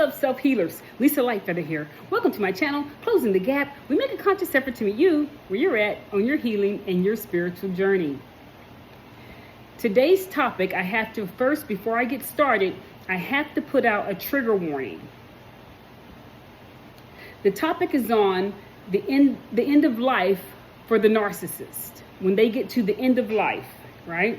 up, self-healers? Lisa Lightfeather here. Welcome to my channel, Closing the Gap. We make a conscious effort to meet you where you're at on your healing and your spiritual journey. Today's topic, I have to first, before I get started, I have to put out a trigger warning. The topic is on the end of life for the narcissist. When they get to the end of life, right?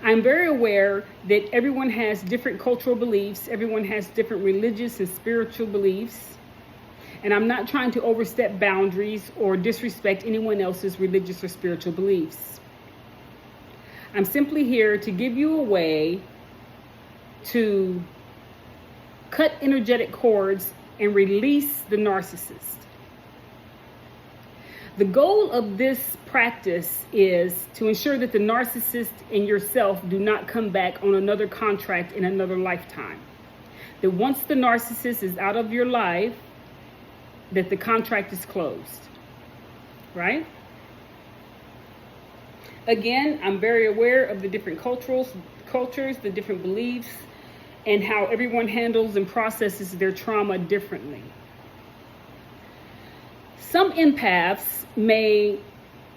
I'm very aware that everyone has different cultural beliefs. Everyone has different religious and spiritual beliefs. And I'm not trying to overstep boundaries or disrespect anyone else's religious or spiritual beliefs. I'm simply here to give you a way to cut energetic cords and release the narcissist. The goal of this practice is to ensure that the narcissist and yourself do not come back on another contract in another lifetime. That once the narcissist is out of your life, that the contract is closed, right? Again, I'm very aware of the different cultures, the different beliefs, and how everyone handles and processes their trauma differently. Some empaths may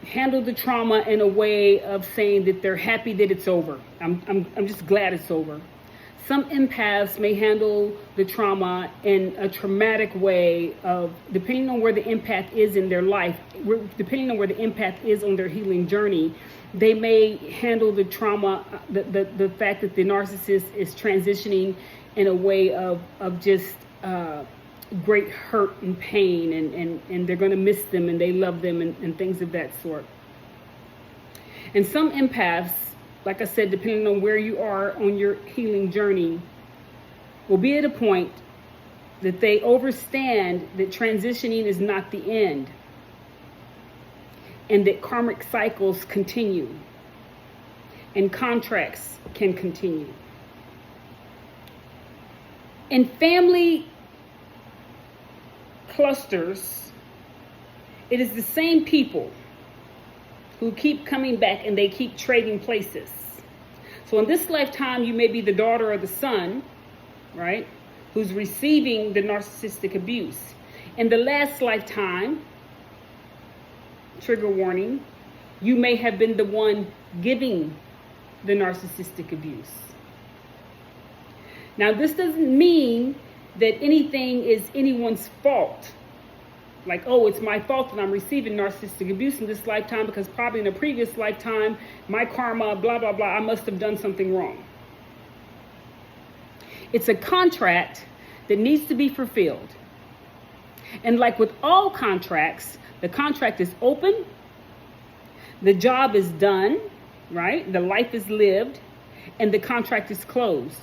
handle the trauma in a way of saying that they're happy that it's over. I'm just glad it's over. Some empaths may handle the trauma in a traumatic way of, depending on where the empath is in their life, depending on where the empath is on their healing journey, they may handle the trauma, the fact that the narcissist is transitioning in a way of just great hurt and pain, and they're going to miss them and they love them and things of that sort. And some empaths, like I said, depending on where you are on your healing journey, will be at a point that they understand that transitioning is not the end and that karmic cycles continue and contracts can continue. In family clusters, it is the same people who keep coming back and they keep trading places. So in this lifetime, you may be the daughter or the son, right, who's receiving the narcissistic abuse. In the last lifetime, trigger warning, you may have been the one giving the narcissistic abuse. Now, this doesn't mean that anything is anyone's fault. Like, oh, it's my fault that I'm receiving narcissistic abuse in this lifetime because probably in a previous lifetime, my karma, blah, blah, blah, I must have done something wrong. It's a contract that needs to be fulfilled. And like with all contracts, the contract is open, the job is done, right? The life is lived, and the contract is closed.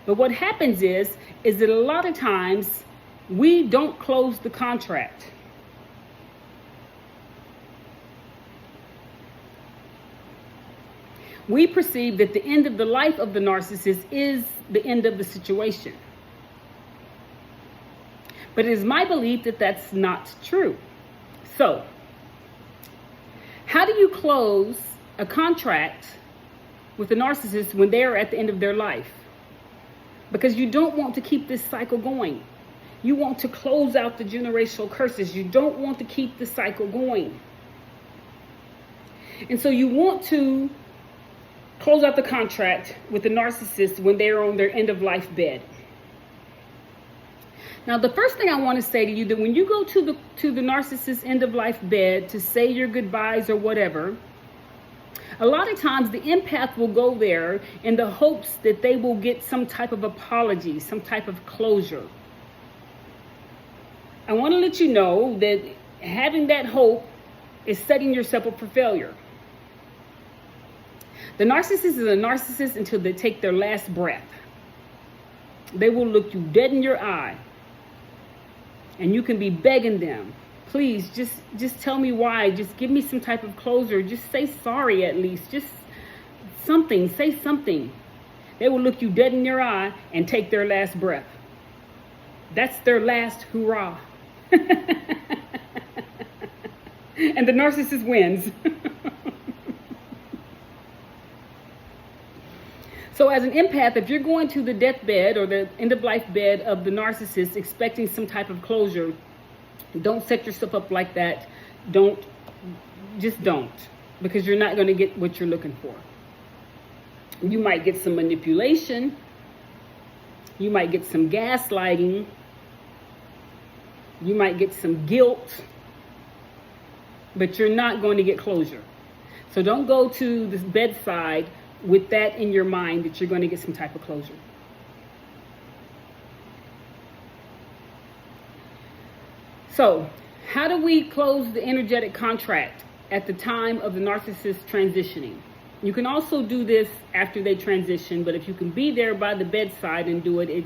But what happens is that a lot of times we don't close the contract. We perceive that the end of the life of the narcissist is the end of the situation. But it is my belief that that's not true. So, how do you close a contract with a narcissist when they are at the end of their life? Because you don't want to keep this cycle going. You want to close out the generational curses. You don't want to keep the cycle going. And so you want to close out the contract with the narcissist when they are on their end of life bed. Now, the first thing I want to say to you, that when you go to the narcissist's end of life bed to say your goodbyes or whatever, a lot of times the empath will go there in the hopes that they will get some type of apology, some type of closure. I want to let you know that having that hope is setting yourself up for failure. The narcissist is a narcissist until they take their last breath. They will look you dead in your eye. And you can be begging them, please, just tell me why. Just give me some type of closure. Just say sorry at least. Just something. Say something. They will look you dead in your eye and take their last breath. That's their last hurrah. And the narcissist wins. So as an empath, if you're going to the deathbed or the end-of-life bed of the narcissist expecting some type of closure, don't set yourself up like that. Just don't. Because you're not going to get what you're looking for. You might get some manipulation. You might get some gaslighting. You might get some guilt. But you're not going to get closure. So don't go to this bedside with that in your mind that you're going to get some type of closure. So, how do we close the energetic contract at the time of the narcissist transitioning? You can also do this after they transition, but if you can be there by the bedside and do it,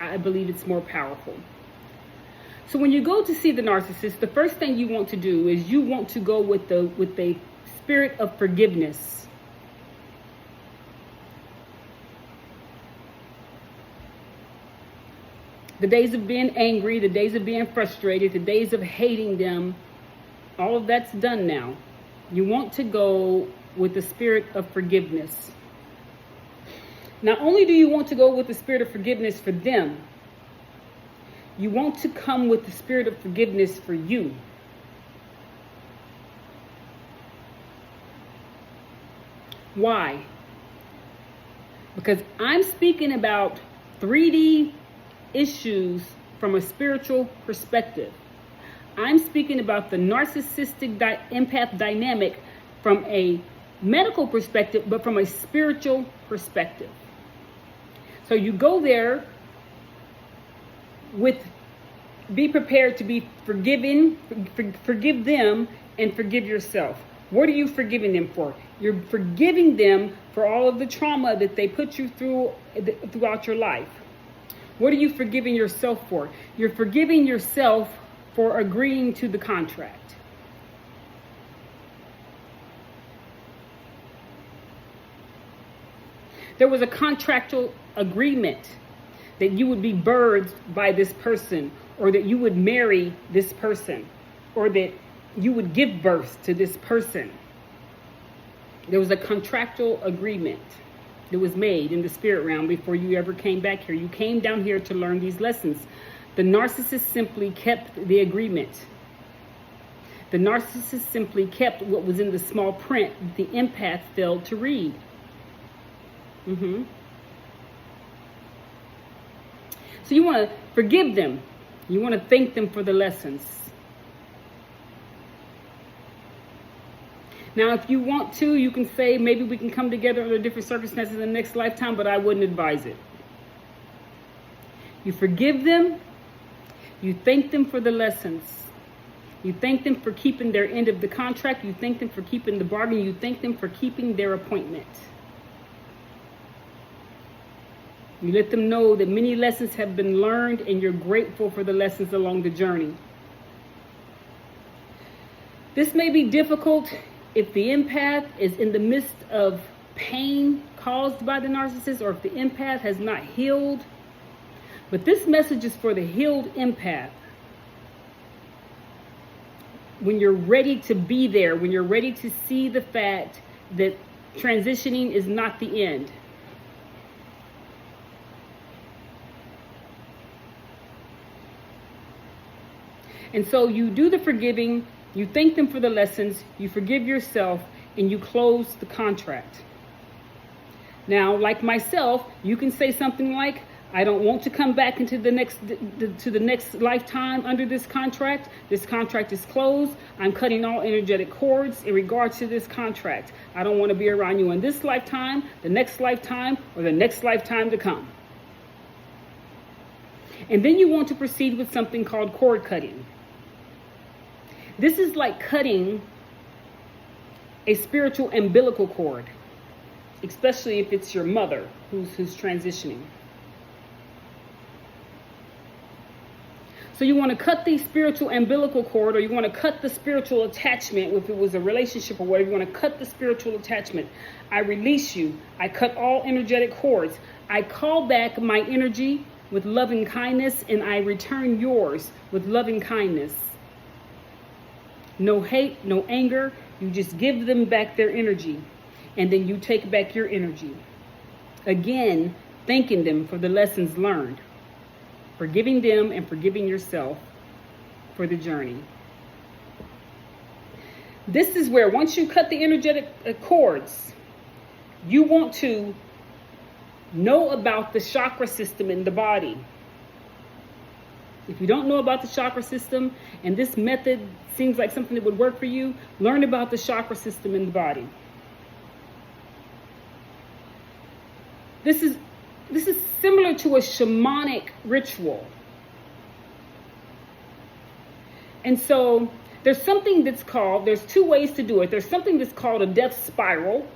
I believe it's more powerful. So when you go to see the narcissist, the first thing you want to do is you want to go with a spirit of forgiveness. The days of being angry, the days of being frustrated, the days of hating them, all of that's done now. You want to go with the spirit of forgiveness. Not only do you want to go with the spirit of forgiveness for them, you want to come with the spirit of forgiveness for you. Why? Because I'm speaking about 3D issues from a spiritual perspective. I'm speaking about the narcissistic empath dynamic from a medical perspective, but from a spiritual perspective. So you go there be prepared to be forgiving, forgive them and forgive yourself. What are you forgiving them for? You're forgiving them for all of the trauma that they put you through throughout your life. What are you forgiving yourself for? You're forgiving yourself for agreeing to the contract. There was a contractual agreement that you would be birthed by this person, or that you would marry this person, or that you would give birth to this person. There was a contractual agreement that was made in the spirit realm before you ever came back here. You came down here to learn these lessons. The narcissist simply kept the agreement. The narcissist simply kept what was in the small print that the empath failed to read. So you want to forgive them. You want to thank them for the lessons. Now, if you want to, you can say, maybe we can come together under different circumstances in the next lifetime, but I wouldn't advise it. You forgive them. You thank them for the lessons. You thank them for keeping their end of the contract. You thank them for keeping the bargain. You thank them for keeping their appointment. You let them know that many lessons have been learned and you're grateful for the lessons along the journey. This may be difficult if the empath is in the midst of pain caused by the narcissist, or if the empath has not healed. But this message is for the healed empath. When you're ready to be there, when you're ready to see the fact that transitioning is not the end. And so you do the forgiving, you thank them for the lessons, you forgive yourself, and you close the contract. Now, like myself, you can say something like, I don't want to come back into the next lifetime under this contract. This contract is closed. I'm cutting all energetic cords in regards to this contract. I don't want to be around you in this lifetime, the next lifetime, or the next lifetime to come. And then you want to proceed with something called cord cutting. This is like cutting a spiritual umbilical cord, especially if it's your mother who's transitioning. So you want to cut the spiritual umbilical cord, or you want to cut the spiritual attachment. If it was a relationship or whatever, you want to cut the spiritual attachment. I release you. I cut all energetic cords. I call back my energy with loving kindness, and I return yours with loving kindness. No hate, no anger. You just give them back their energy, and then you take back your energy. Again, thanking them for the lessons learned, forgiving them and forgiving yourself for the journey. This is where, once you cut the energetic cords, you want to know about the chakra system in the body. If you don't know about the chakra system, and this method seems like something that would work for you, learn about the chakra system in the body. This is similar to a shamanic ritual. And so there's something that's called, there's two ways to do it. There's something that's called a death spiral,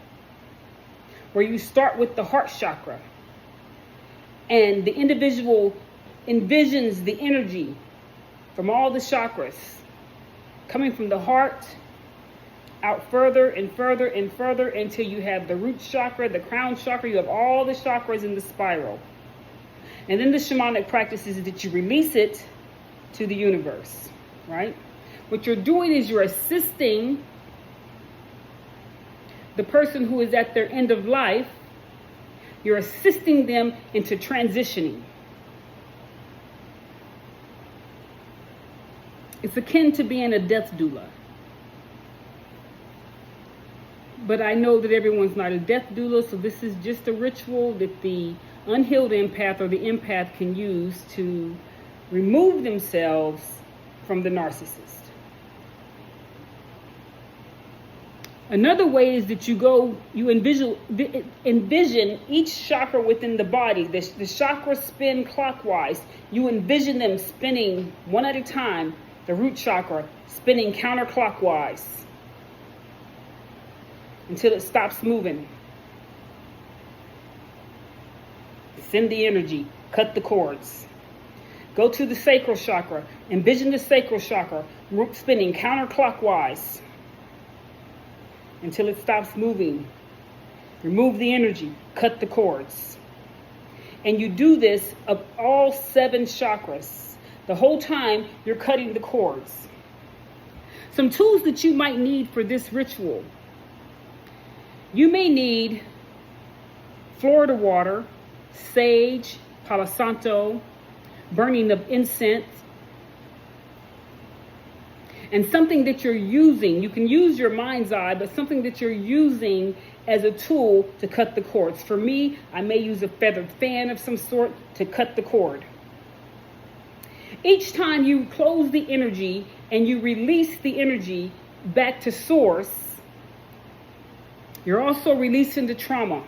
where you start with the heart chakra. And the individual envisions the energy from all the chakras coming from the heart out further and further and further until you have the root chakra, the crown chakra. You have all the chakras in the spiral. And then the shamanic practice is that you release it to the universe, right? What you're doing is you're assisting the person who is at their end of life. You're assisting them into transitioning. It's akin to being a death doula. But I know that everyone's not a death doula, so this is just a ritual that the unhealed empath or the empath can use to remove themselves from the narcissist. Another way is that you envision each chakra within the body. The chakras spin clockwise. You envision them spinning one at a time. The root chakra spinning counterclockwise until it stops moving. Send the energy, cut the cords. Go to the sacral chakra. Envision the sacral chakra spinning counterclockwise until it stops moving. Remove the energy, cut the cords. And you do this of all 7 chakras. The whole time you're cutting the cords. Some tools that you might need for this ritual. You may need Florida water, sage, Palo Santo, burning of incense, and something that you're using. You can use your mind's eye, but something that you're using as a tool to cut the cords. For me, I may use a feathered fan of some sort to cut the cord. Each time you close the energy and you release the energy back to source, you're also releasing the trauma.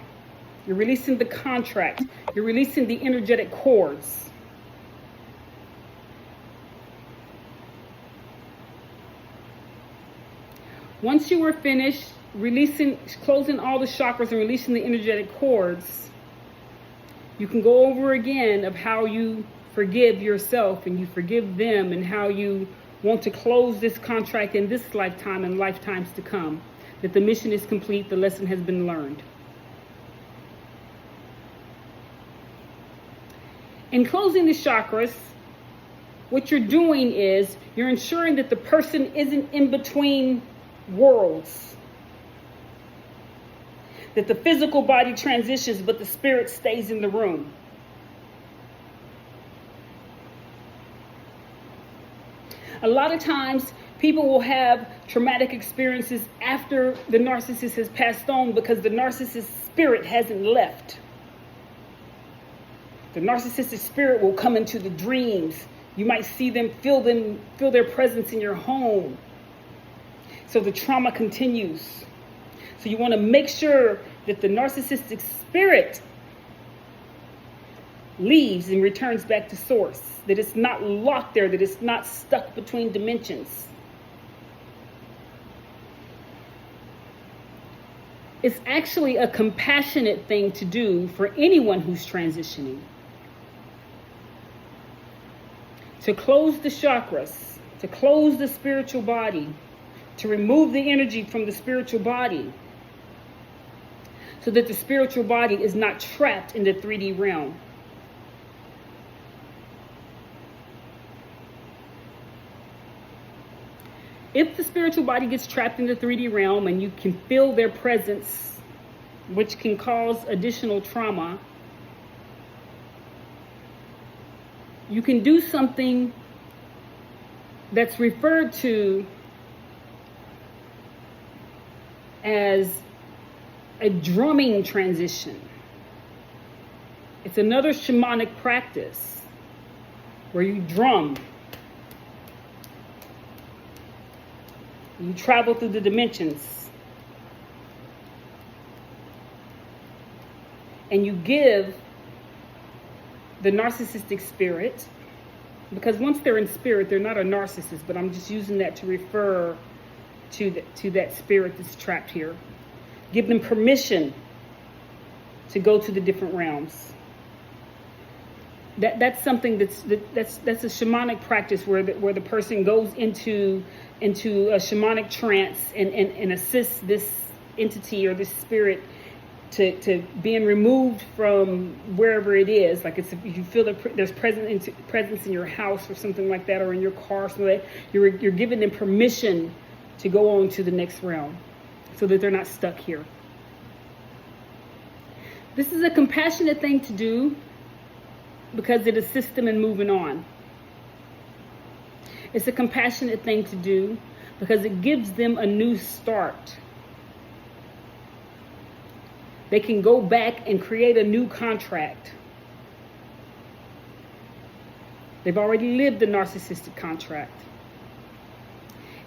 You're releasing the contract. You're releasing the energetic cords. Once you are finished closing all the chakras and releasing the energetic cords, you can go over again of how you forgive yourself and you forgive them and how you want to close this contract in this lifetime and lifetimes to come. That the mission is complete, the lesson has been learned. In closing the chakras, what you're doing is you're ensuring that the person isn't in between worlds. That the physical body transitions, but the spirit stays in the room. A lot of times, people will have traumatic experiences after the narcissist has passed on because the narcissist's spirit hasn't left. The narcissistic spirit will come into the dreams. You might see them, feel their presence in your home. So the trauma continues. So you want to make sure that the narcissistic spirit leaves and returns back to source. That it's not locked there, that it's not stuck between dimensions. It's actually a compassionate thing to do for anyone who's transitioning. To close the chakras, to close the spiritual body, to remove the energy from the spiritual body, so that the spiritual body is not trapped in the 3D realm. If the spiritual body gets trapped in the 3D realm and you can feel their presence which can cause additional trauma, you can do something that's referred to as a drumming transition. It's another shamanic practice where you drum. You travel through the dimensions. And you give the narcissistic spirit, because once they're in spirit, they're not a narcissist, but I'm just using that to refer to that spirit that's trapped here. Give them permission to go to the different realms. That's something that's a shamanic practice where the person goes into a shamanic trance and assists this entity or this spirit to being removed from wherever it is. Like if you feel that there's presence in your house or something like that, or in your car, so that you're giving them permission to go on to the next realm, so that they're not stuck here. This is a compassionate thing to do because it assists them in moving on. It's a compassionate thing to do because it gives them a new start. They can go back and create a new contract. They've already lived the narcissistic contract.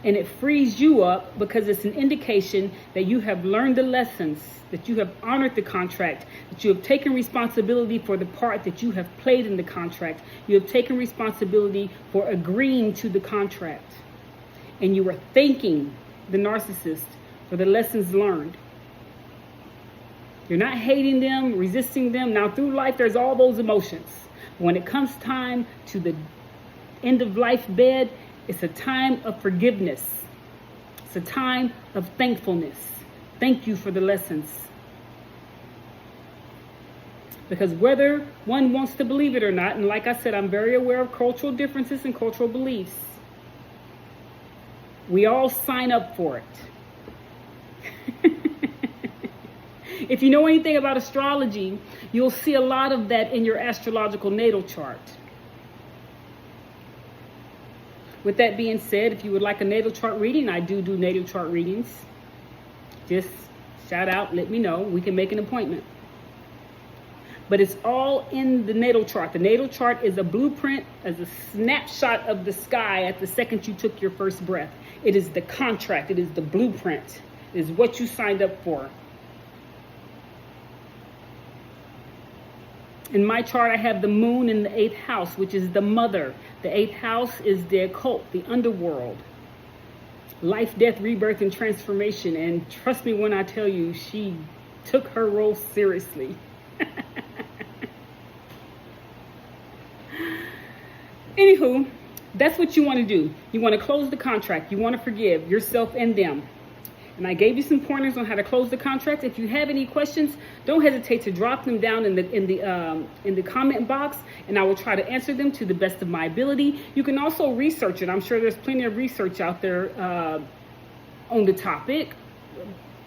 And it frees you up because it's an indication that you have learned the lessons, that you have honored the contract, that you have taken responsibility for the part that you have played in the contract. You have taken responsibility for agreeing to the contract. And you are thanking the narcissist for the lessons learned. You're not hating them, resisting them. Now, through life, there's all those emotions. When it comes time to the end of life bed, it's a time of forgiveness. It's a time of thankfulness. Thank you for the lessons. Because whether one wants to believe it or not, and like I said, I'm very aware of cultural differences and cultural beliefs, we all sign up for it. If you know anything about astrology, you'll see a lot of that in your astrological natal chart. With that being said, if you would like a natal chart reading, I do natal chart readings. Just shout out, let me know. We can make an appointment. But it's all in the natal chart. The natal chart is a blueprint, as a snapshot of the sky at the second you took your first breath. It is the contract. It is the blueprint. It is what you signed up for. In my chart, I have the moon in the 8th house, which is the mother. The 8th house is the occult, the underworld. Life, death, rebirth, and transformation. And trust me when I tell you, she took her role seriously. Anywho, that's what you want to do. You want to close the contract. You want to forgive yourself and them. And I gave you some pointers on how to close the contract. If you have any questions, don't hesitate to drop them down in the comment box, and I will try to answer them to the best of my ability. You can also research it. I'm sure there's plenty of research out there on the topic,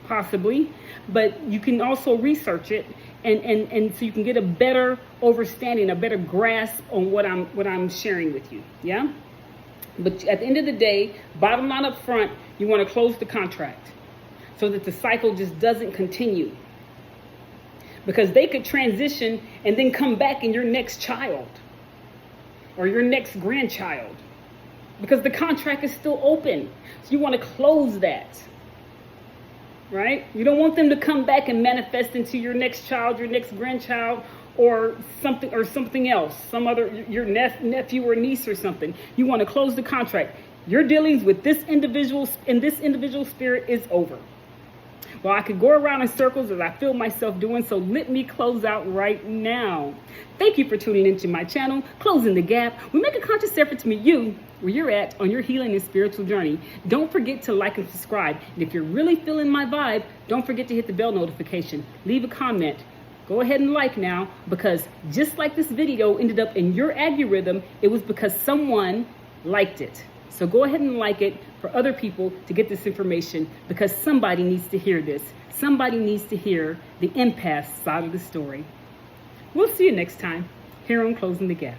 possibly, but you can also research it, and so you can get a better understanding, a better grasp on what I'm sharing with you. Yeah. But at the end of the day, bottom line up front, you want to close the contract, so that the cycle just doesn't continue. Because they could transition and then come back in your next child or your next grandchild, because the contract is still open. So you want to close that, right? You don't want them to come back and manifest into your next child, your next grandchild, or something else, some other, your nephew or niece or something. You want to close the contract. Your dealings with this individual and this individual spirit is over. Well, I could go around in circles as I feel myself doing, so let me close out right now. Thank you for tuning into my channel, Closing the Gap. We make a conscious effort to meet you where you're at on your healing and spiritual journey. Don't forget to like and subscribe. And if you're really feeling my vibe, don't forget to hit the bell notification. Leave a comment. Go ahead and like now, because just like this video ended up in your algorithm, it was because someone liked it. So go ahead and like it for other people to get this information, because somebody needs to hear this. Somebody needs to hear the empath side of the story. We'll see you next time here on Closing the Gap.